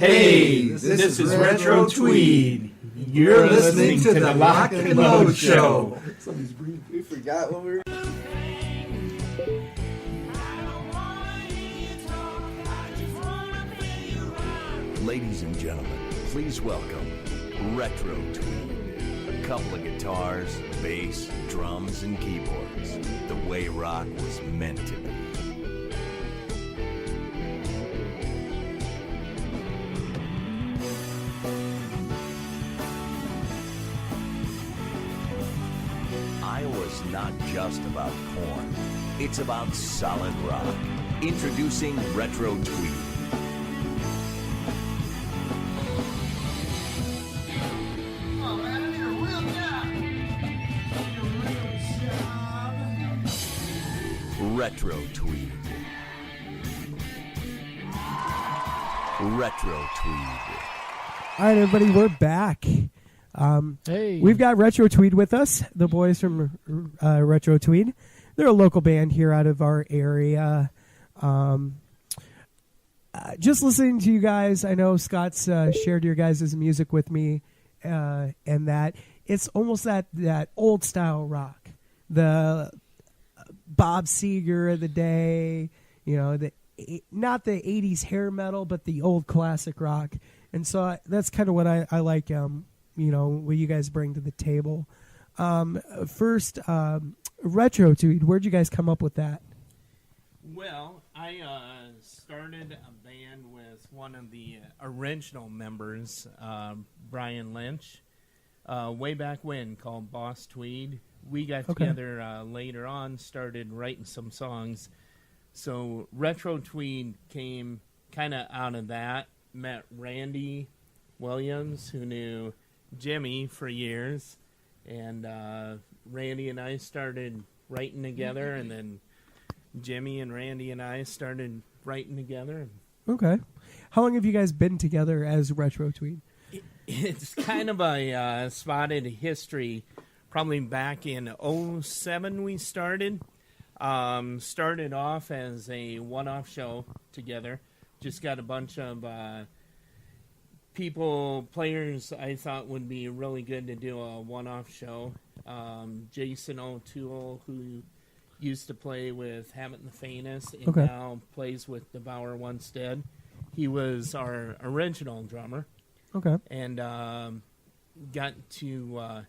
Hey, this is RetroTWEED. You're listening to the Lock and Load Show. Somebody's breathing. We forgot what we were... Ladies and gentlemen, please welcome RetroTWEED. A couple of guitars, bass, drums, and keyboards. The way rock was meant to be. Iowa's not just about corn. It's about solid rock. Introducing RetroTWEED. RetroTWEED. RetroTWEED. All right, everybody, we're back. Hey, we've got RetroTWEED with us, the boys from RetroTWEED. They're a local band here out of our area. Just listening to you guys, I know Scott's shared your guys' music with me, and that it's almost that old style rock, the Bob Seger of the day, you know, not the 80s hair metal, but the old classic rock. And so that's kind of what I like, you know, what you guys bring to the table. First, RetroTWEED, where'd you guys come up with that? well, I started a band with one of the original members, Brian Lynch, way back when, called Boss Tweed. We got together later on, started writing some songs. So RetroTWEED came kind of out of that. Met Randy Williams, who knew Jimmy for years. And Randy and I started writing together, and then Jimmy and Randy and I started writing together. Okay. How long have you guys been together as RetroTWEED? It's kind of a spotted history. Probably back in 2007 we started. Started off as a one-off show together. Just got a bunch of players I thought would be really good to do a one-off show. Jason O'Toole, who used to play with Hammett and the Famous and now plays with Devour Onestead. He was our original drummer. Okay. And got to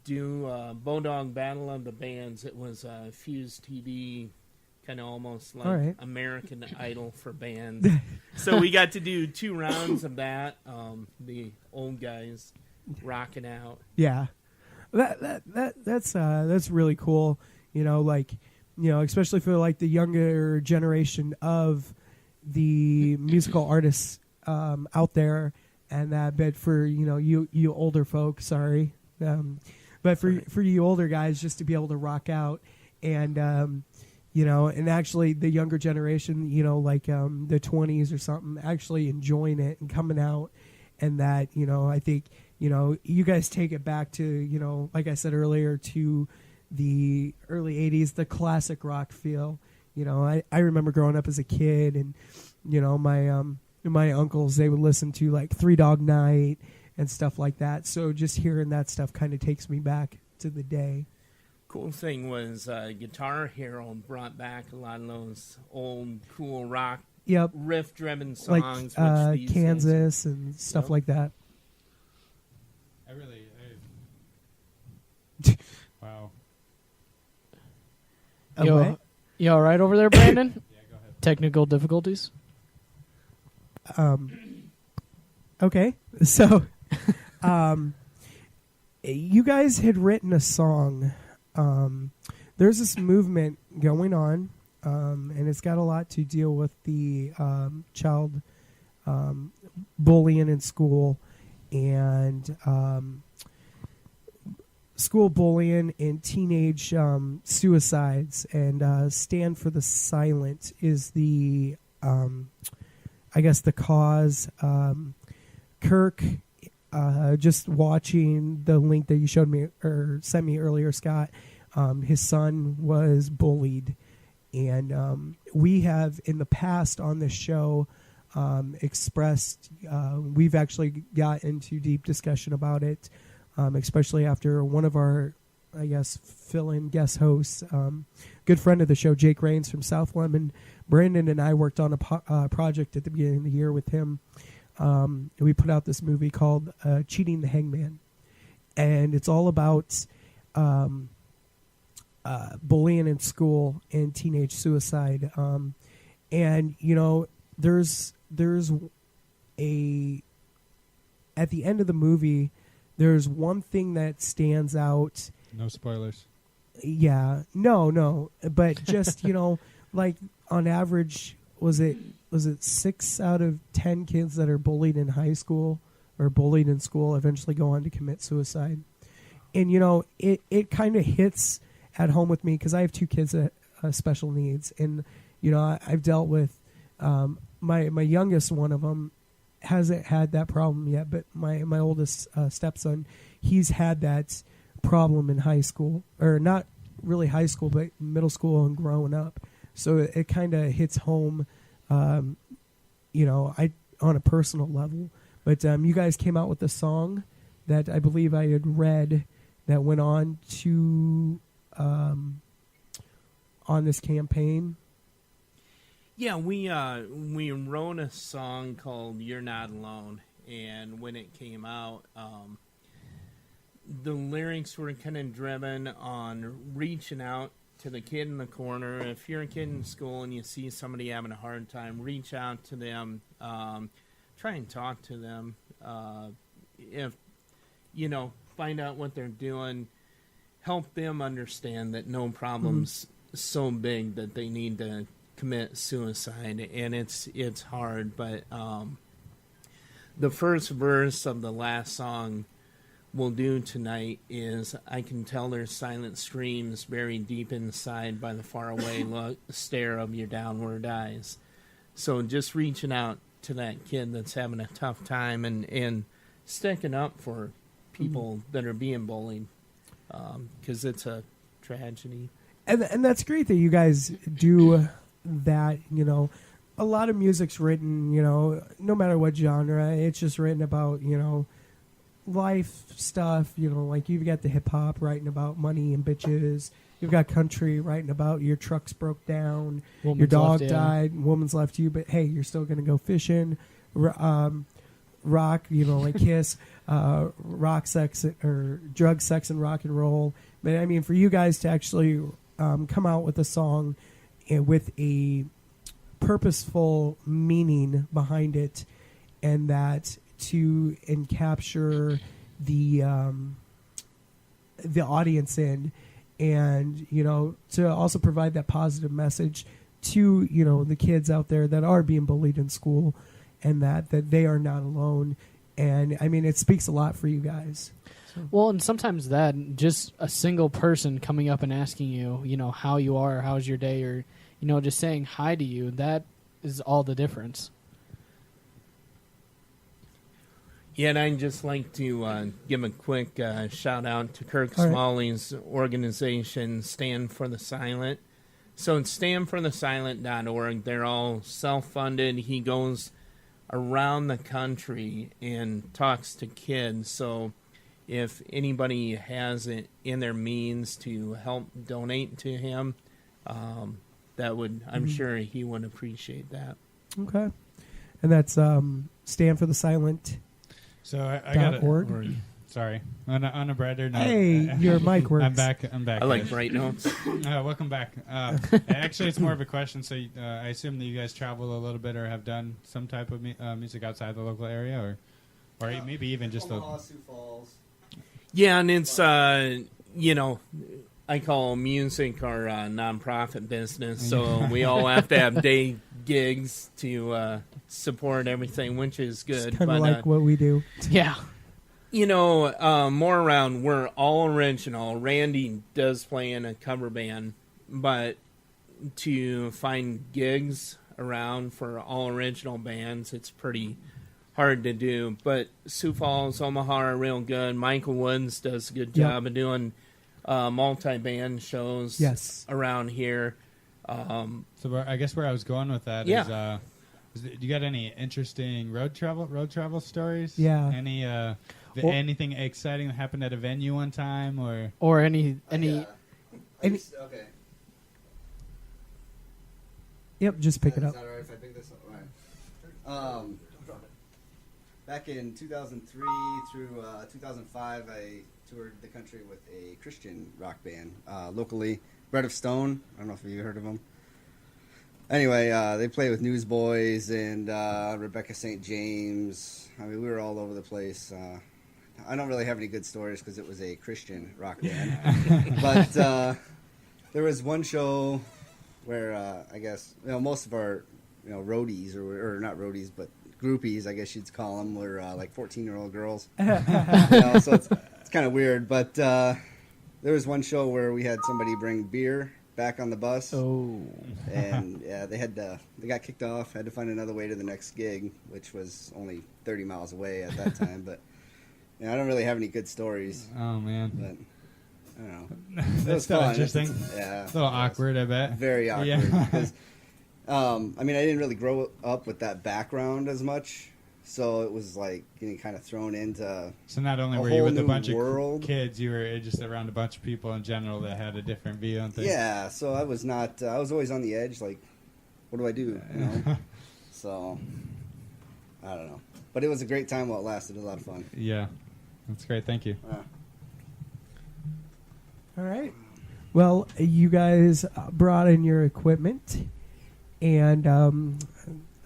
do Bodog Battle of the Bands. It was Fuse TV, kind of almost like American Idol for bands. So we got to do 2 rounds of that. The old guys rocking out. Yeah, that's really cool. You know, like, you know, especially for like the younger generation of the musical artists out there, and that. But for you older folks, sorry. But for you older guys, just to be able to rock out and, and actually the younger generation, like the 20s or something, actually enjoying it and coming out, and that, I think, you guys take it back to, like I said earlier, to the early 80s, the classic rock feel. I remember growing up as a kid, and, my uncles, they would listen to like Three Dog Night and stuff like that. So just hearing that stuff kind of takes me back to the day. Cool thing was Guitar Hero brought back a lot of those old cool rock riff-driven songs. Like Kansas and stuff like that. Wow. You all right over there, Brandon? Yeah, go ahead. Technical difficulties? Okay. So... you guys had written a song. There's this movement going on, and it's got a lot to deal with the child bullying in school, and school bullying and teenage suicides. And Stand for the Silent is the, I guess, the cause. Kirk, just watching the link that you showed me or sent me earlier, Scott, his son was bullied. And we have in the past on this show expressed. We've actually got into deep discussion about it, especially after one of our, I guess, fill-in guest hosts, good friend of the show, Jake Rains from South Lemon. Brandon and I worked on a project at the beginning of the year with him. We put out this movie called Cheating the Hangman. And it's all about bullying in school and teenage suicide. And, you know, there's a... At the end of the movie, there's one thing that stands out. No spoilers. Yeah. No. But just, you know, like on average, was it 6 out of 10 kids that are bullied in high school or bullied in school eventually go on to commit suicide? And, you know, it kind of hits at home with me because I have 2 kids that special needs. And, you know, I've dealt with my youngest one of them hasn't had that problem yet, but my oldest stepson, he's had that problem in high school, or not really high school, but middle school and growing up. So it kind of hits home, you know, on a personal level. But you guys came out with a song that I believe I had read that went on to on this campaign. Yeah, we wrote a song called "You're Not Alone," and when it came out, the lyrics were kind of driven on reaching out to the kid in the corner. If you're a kid in school and you see somebody having a hard time, reach out to them, try and talk to them. If you know, find out what they're doing, help them understand that no problem's so big that they need to commit suicide. And it's hard, but the first verse of the last song we'll do tonight is, I can tell there's silent screams buried deep inside by the faraway stare of your downward eyes. So just reaching out to that kid that's having a tough time and sticking up for people that are being bullied, because it's a tragedy. And that's great that you guys do that. You know, a lot of music's written, you know, no matter what genre, it's just written about, you know, life stuff. You know, like you've got the hip hop writing about money and bitches. You've got country writing about your trucks broke down, your dog died, woman's left you, but hey, you're still going to go fishing. Rock, you know, like Kiss, rock, sex, or drug, sex, and rock and roll. But I mean, for you guys to actually come out with a song with a purposeful meaning behind it, and that to capture the audience in, and you know, to also provide that positive message to, you know, the kids out there that are being bullied in school, and that they are not alone. And I mean, it speaks a lot for you guys. Well, and sometimes that just a single person coming up and asking you, you know, how you are, how's your day, or, you know, just saying hi to you, that is all the difference. Yeah, and I'd just like to give a quick shout out to Kirk Smalley's organization, Stand for the Silent. So it's standforthesilent.org. They're all self-funded. He goes around the country and talks to kids. So if anybody has it in their means to help donate to him, that would, I'm sure he would appreciate that. Okay. And that's Stand for the Silent. So I got org. Sorry, on a brighter note. Hey, your mic works. I'm back. I like bright notes. Welcome back. Actually, it's more of a question. So I assume that you guys travel a little bit or have done some type of music outside the local area, or maybe even just Omaha, Sioux Falls. Yeah, and it's you know, I call music our nonprofit business, so we all have to have day gigs to support everything, which is good. It's kind of like what we do. Yeah. You know, more around, we're all original. Randy does play in a cover band, but to find gigs around for all original bands, it's pretty hard to do. But Sioux Falls, Omaha are real good. Michael Woods does a good job of doing multi-band shows around here. So I guess where I was going with that is You got any interesting road travel stories? Yeah. Any anything exciting that happened at a venue one time, or any Okay. Yep, just pick it Is up. that all right if I pick this up? All right. Back in 2003 through 2005, I toured the country with a Christian rock band locally, Bread of Stone. I don't know if you heard of them. Anyway, they play with Newsboys and Rebecca St. James. I mean, we were all over the place. I don't really have any good stories because it was a Christian rock band. But there was one show where I guess most of our roadies or not roadies but groupies, I guess you'd call them, were like 14-year-old girls. So it's kind of weird. But there was one show where we had somebody bring beer back on the bus. Oh. And yeah, they got kicked off, had to find another way to the next gig, which was only 30 miles away at that time. But I don't really have any good stories. Oh man. But I don't know. It That's was still fun. interesting. Yeah. A little awkward, I bet. Very awkward. Yeah. Because, I mean, I didn't really grow up with that background as much. So it was like getting kind of thrown into So not only a were you whole with a new bunch world. of kids, you were just around a bunch of people in general that had a different view on things. Yeah, so I was not. I was always on the edge. Like, what do I do? So I don't know. But it was a great time while it lasted. It was a lot of fun. Yeah. That's great. Thank you. All right. Well, you guys brought in your equipment, and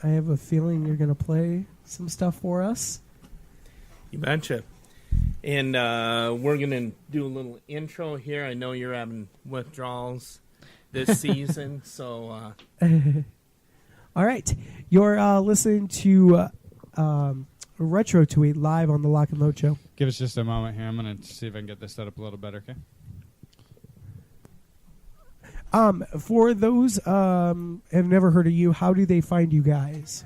I have a feeling you're going to play some stuff for us. You betcha. And we're going to do a little intro here. I know you're having withdrawals this season, so... All right. You're listening to RetroTWEED live on the Lock and Load Show. Give us just a moment here. I'm going to see if I can get this set up a little better, okay? For those have never heard of you, how do they find you guys?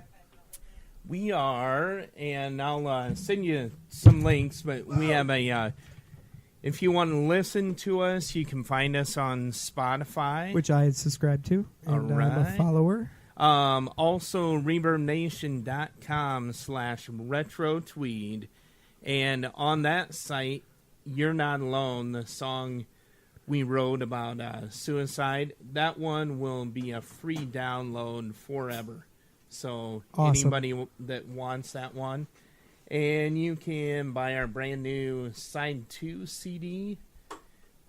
We are, and I'll send you some links, but we have a... if you want to listen to us, you can find us on Spotify. Which I had subscribed to, and I'm a Alright. follower. Also, ReverbNation.com/RetroTWEED. And on that site, You're Not Alone, the song we wrote about suicide, that one will be a free download forever. So Awesome. Anybody that wants that one. And you can buy our brand new Side 2 CD.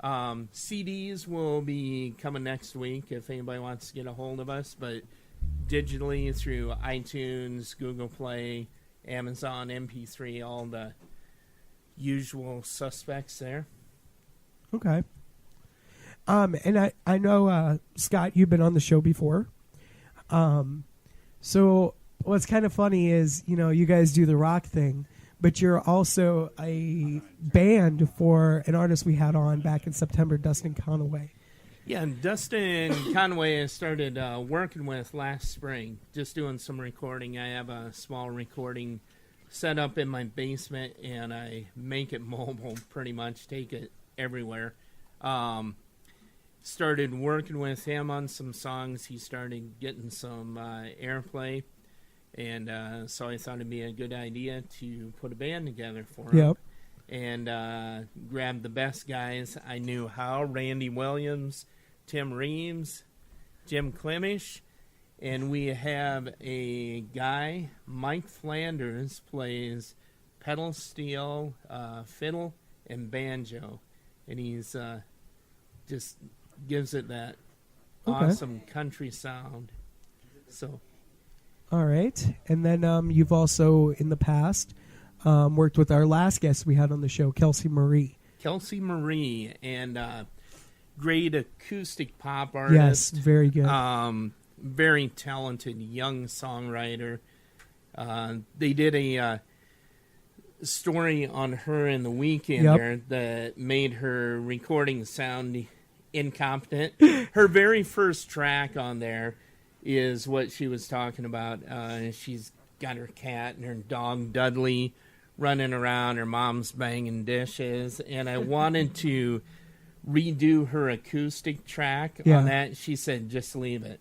CDs will be coming next week if anybody wants to get a hold of us, but digitally through iTunes, Google Play, Amazon, MP3, all the usual suspects there. Okay. And I know, Scott, you've been on the show before. So what's kind of funny is, you guys do the rock thing, but you're also a band for an artist we had on back in September, Dustin Conaway. Yeah, Dustin Conway I started working with last spring, just doing some recording. I have a small recording set up in my basement, and I make it mobile pretty much, take it everywhere. Started working with him on some songs. He started getting some airplay, and so I thought it'd be a good idea to put a band together for him. Yep. And grabbed the best guys I knew how, Randy Williams, Tim Reeves, Jim Klimish, and we have a guy, Mike Flanders, plays pedal steel, fiddle, and banjo, and he's just gives it that awesome country sound. So, all right. And then you've also, in the past, worked with our last guest we had on the show, Kelsey Marie. Kelsey Marie, and great acoustic pop artist. Yes, very good. Very talented young songwriter. They did a story on her in the Weekender that made her recording sound incompetent. Her very first track on there is what she was talking about. She's got her cat and her dog Dudley running around. Her mom's banging dishes, and I wanted to redo her acoustic track on that. She said, just leave it.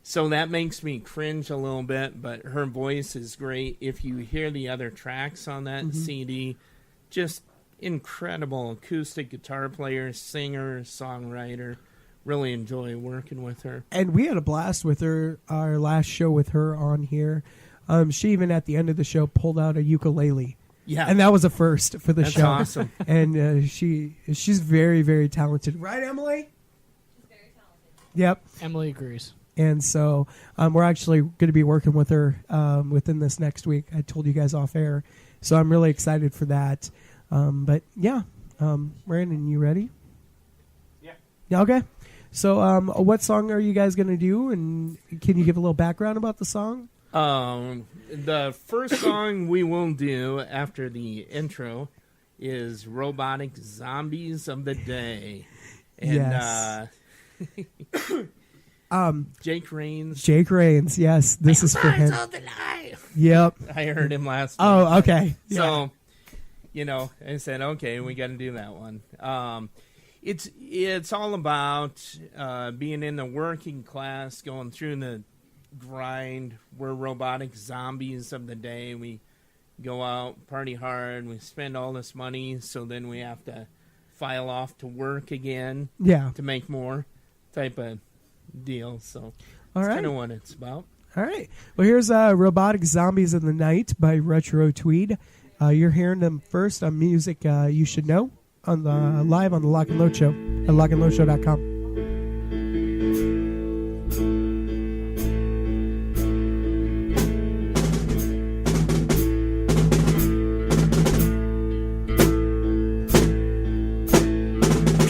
So that makes me cringe a little bit, but her voice is great. If you hear the other tracks on that CD, just incredible acoustic guitar player, singer, songwriter. Really enjoy working with her. And we had a blast with her, our last show with her on here. She even at the end of the show pulled out a ukulele. Yeah. And that was a first for the That's show. awesome. And she's very, very talented. Right, Emily? She's very talented. Yep. Emily agrees. And so we're actually going to be working with her within this next week. I told you guys off air. So I'm really excited for that. But, yeah. Brandon, you ready? Yeah. Okay. So what song are you guys going to do? And can you give a little background about the song? The first song we will do after the intro is Robotic Zombies of the Day. And, Yes. Jake Raines. Jake Raines, yes. This is for him. Of the night. Yep. I heard him last week. Oh, okay. Yeah. So, I said, okay, we got to do that one. It's all about being in the working class, going through the grind. We're robotic zombies of the day. We go out, party hard, we spend all this money, so then we have to file off to work again to make more type of deal. So that's kind of what it's about. All right. Well, here's Robotic Zombies of the Night by RetroTWEED. You're hearing them first on Music You Should Know on the live on the Lock and Load Show at lockandloadshow.com.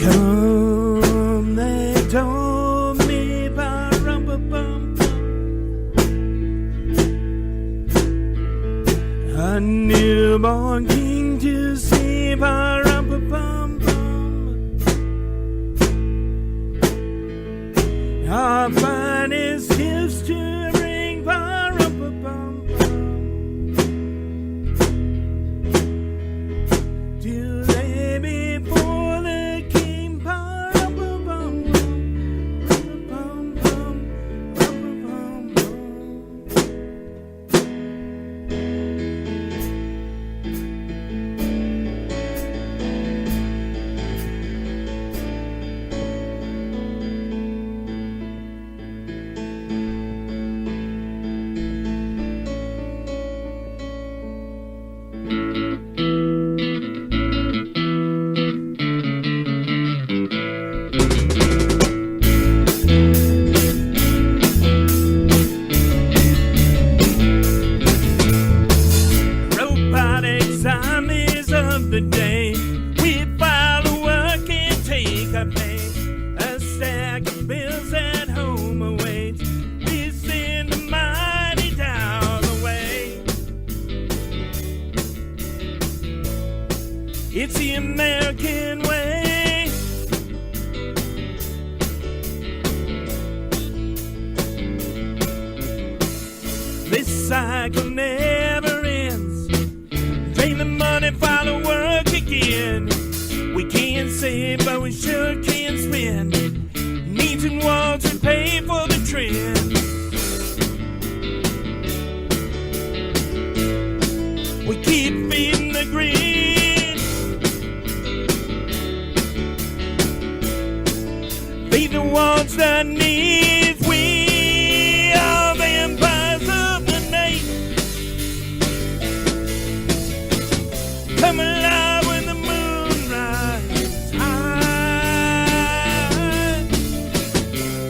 Come, they told me, ba-rum-ba-bum-bum. A newborn king to see, ba-rum-ba-bum-bum. Our finest gifts to bring, ba-rum-ba-bum-bum. To lay before the king, ba-rum-ba-bum-bum. Ba-bum-bum, ba-bum-bum-bum. Robotic zombies of the day. We file a work and take a pay. A stack of bills at home awaits. We send the mighty down away. It's the American way. This cycle never ends. Drain the money, file to work again. We can't save, but we sure can spend. Needs and wants to pay for the trend. We keep feeding the greed. Feed the wants, the needs. We are vampires of the night. Come alive when the moon rises high.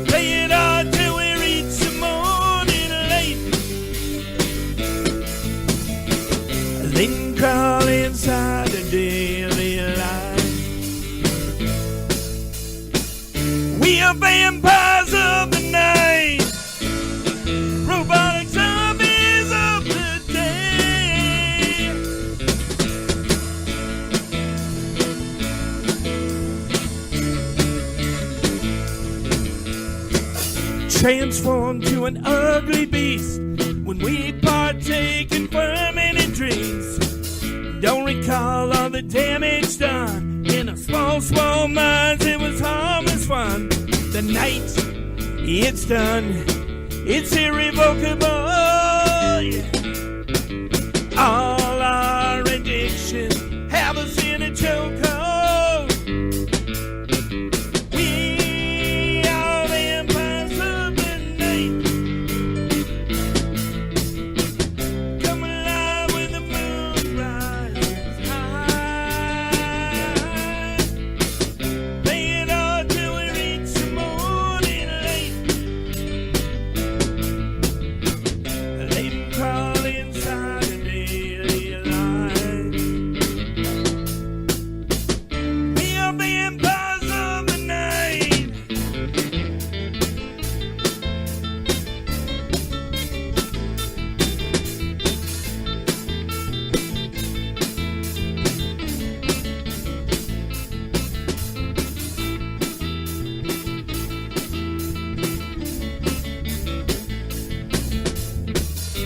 Play it all till we reach the morning light. Then crawl inside the daily light. We are vampires of the night. Robotic zombies of the day. Transformed to an ugly beast when we partake in fermented drinks. Don't recall all the damage done. In a small minds, it was harmless fun. The night, it's done. It's irrevocable. All our addiction have us in a chokehold. We are vampires of the night. Come alive when the moon rises high. Play it all till we reach the morning light. Let 'em crawl inside the daily light. We are vampires of the night.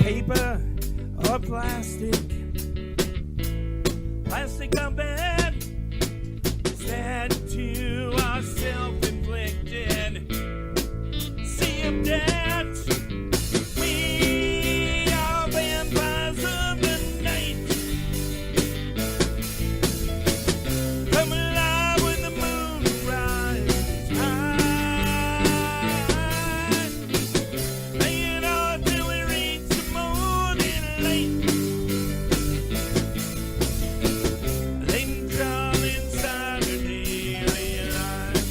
Paper or plastic, plastic or bad, sad to our self-inflicted sea of debt. We are vampires of the night. Come alive when the moon rises high. Play it all till we reach the morning light. Let 'em crawl inside our daily life.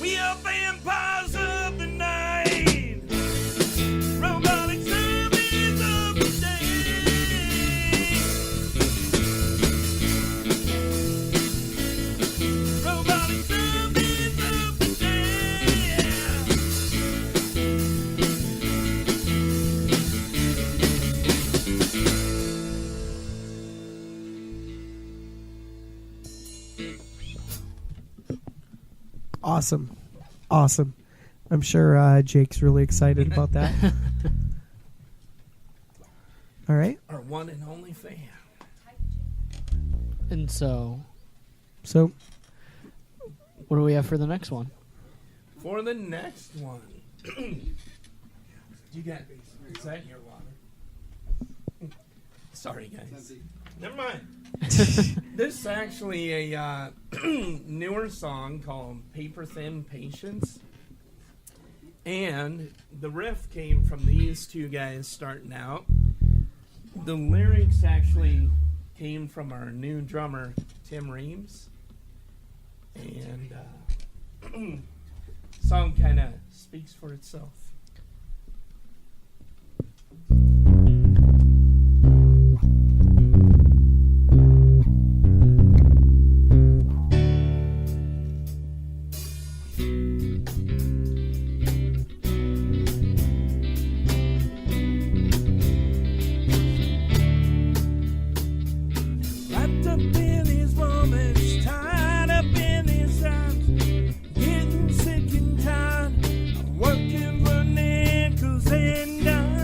We are vampires of the night. Robotic zombies of the day. Robotic zombies of the day. Awesome. Awesome. I'm sure Jake's really excited about that. All right. Our one and only fan. And so, So, what do we have for the next one? For the next one. You got is that your water? Sorry, guys. Never mind. This is actually a newer song called Paper Thin Patience. And the riff came from these two guys starting out. The lyrics actually came from our new drummer, Tim Reeves. And song kind of speaks for itself. Wrapped up in these moments, tied up in these times, getting sick and tired of working for nickels and dimes.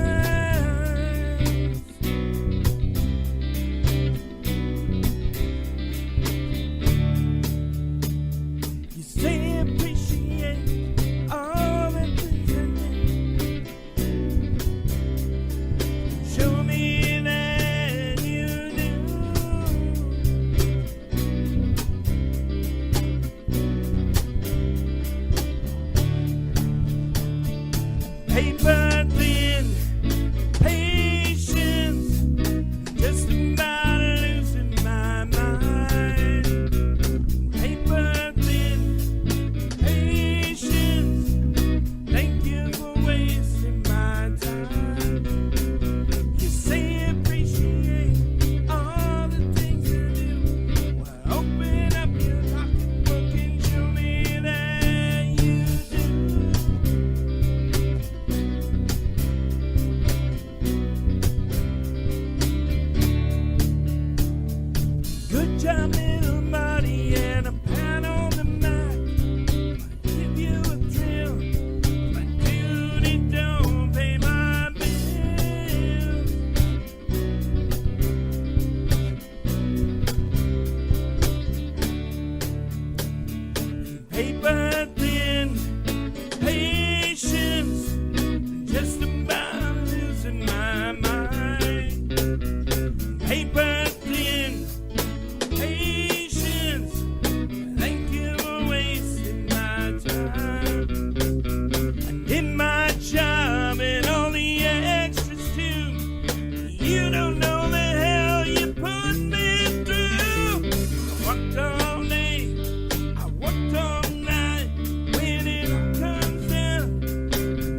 You say appreciate all the things I did. Show me that you do. Paper thin patience, just about losing my mind. Paper thin patience, thank you for wasting my time. You say appreciate all the things I do. Well, open up your pocketbook and show me that you do. Good job, little Marty, and a pat on the back. Give you a thrill, but dude, it don't pay my bills. Paper thin just about losing my mind. Paper thin, patience. Thank you for wasting my time. I did my job and all the extras too. You don't know the hell you put me through. I worked all day, I worked all night. When it all comes down,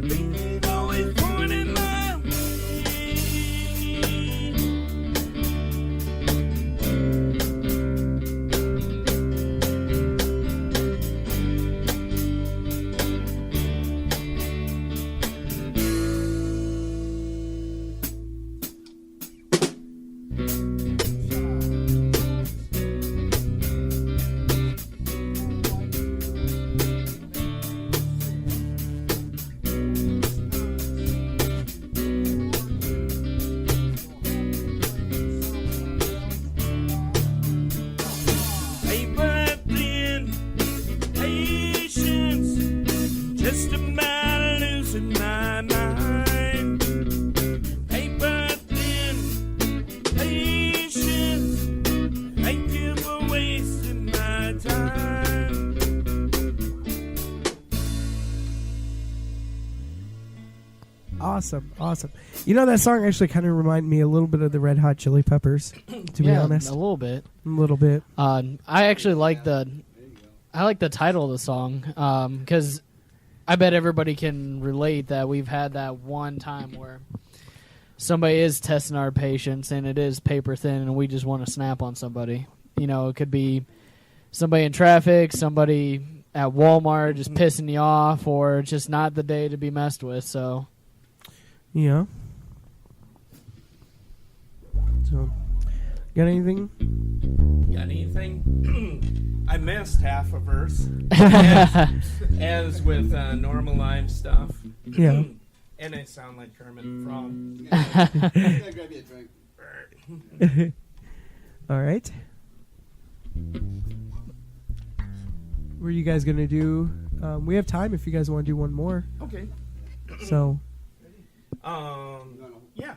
things always pointing my way. Paper thin, patience, just about losing my mind. Paper thin, patience, thank you for wasting my time. Awesome, awesome. You know, that song actually kind of reminded me a little bit of the Red Hot Chili Peppers, to be honest. a little bit. A little bit. I actually like the title of the song because I bet everybody can relate that we've had that one time where somebody is testing our patience and it is paper thin and we just want to snap on somebody. You know, it could be somebody in traffic, somebody at Walmart just pissing you off, or just not the day to be messed with. So Yeah. So, got anything? Got anything? I missed half a verse, as with normal live stuff. Yeah. And I sound like Kermit the Frog. I gotta grab you a drink. All right. What are you guys going to do? We have time if you guys want to do one more. Okay. So, Yeah.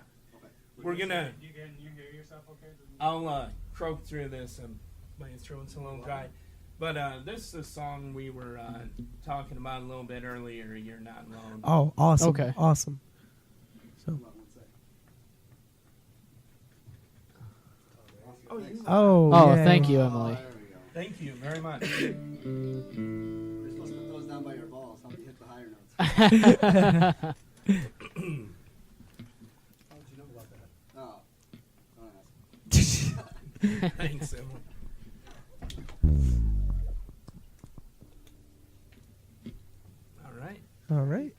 We're gonna. You hear yourself okay? I'll croak through this and my throat's a little dry. But this is a song we were talking about a little bit earlier. You're Not Alone. oh, awesome. Okay. Awesome. So, oh, Oh, yeah. thank you, Emily. There we go. Thank you very much. You're supposed to put those down by your balls. How do you hit the higher notes? How did you know about that? Oh, don't ask. Thanks, Emily. All right. All right.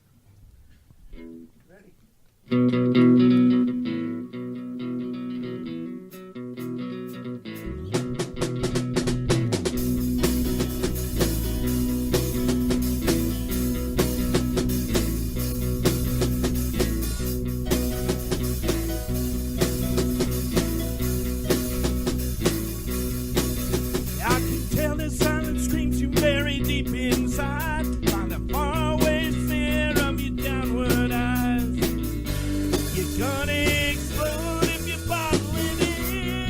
I can tell the silent screams you bury deep inside by the faraway stare of your downward eyes. You're gonna explode if you bottle it in.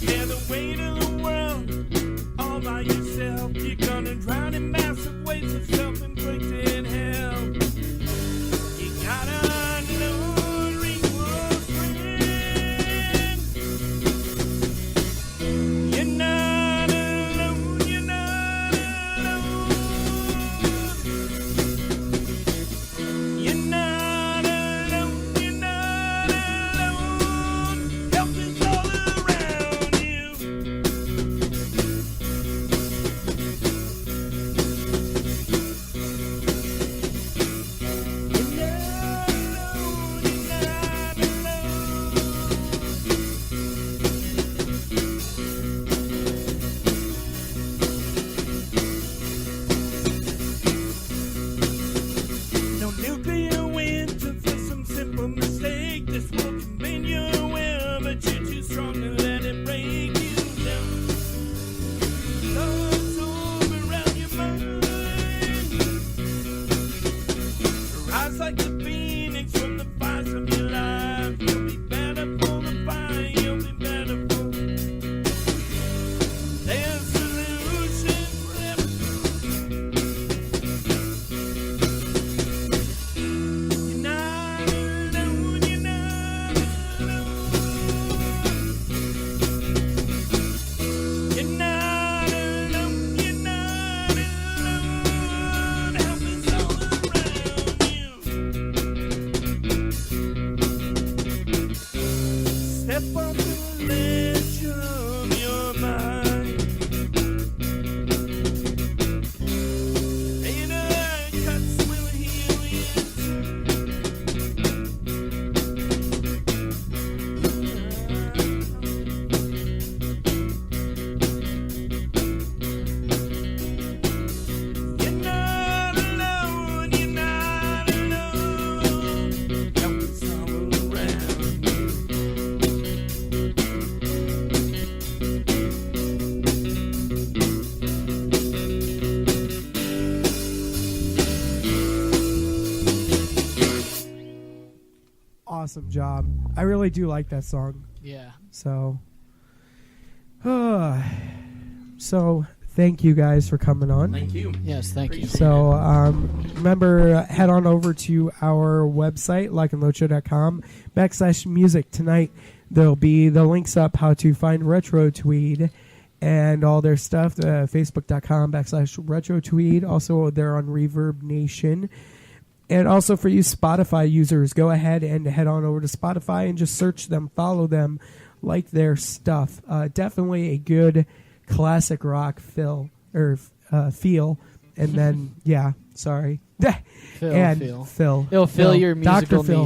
Bear the weight of the world all by yourself. You're gonna drown in massive waves of self-inflicted hell. You gotta know equal strength. You're not alone, you're not alone. You're not alone, you're not alone. Help is all around you. You're not alone, you're not alone. No nuclear winter for some simple mistake. This will convene your will, but you're too strong to let it break you down. Love's over around your mind. awesome job. I really do like that song. Yeah. So, so thank you guys for coming on. Thank you. Yes, thank you. So remember, head on over to our website, likeandloadshow.com/music. Tonight there'll be the links up how to find RetroTWEED and all their stuff, facebook.com/RetroTWEED. Also, they're on Reverb Nation. And also for you Spotify users, go ahead and head on over to Spotify and just search them, follow them, like their stuff. Definitely a good classic rock feel. And then, yeah, sorry. Phil. Phil. It'll fill your Dr. musical Phil. needs.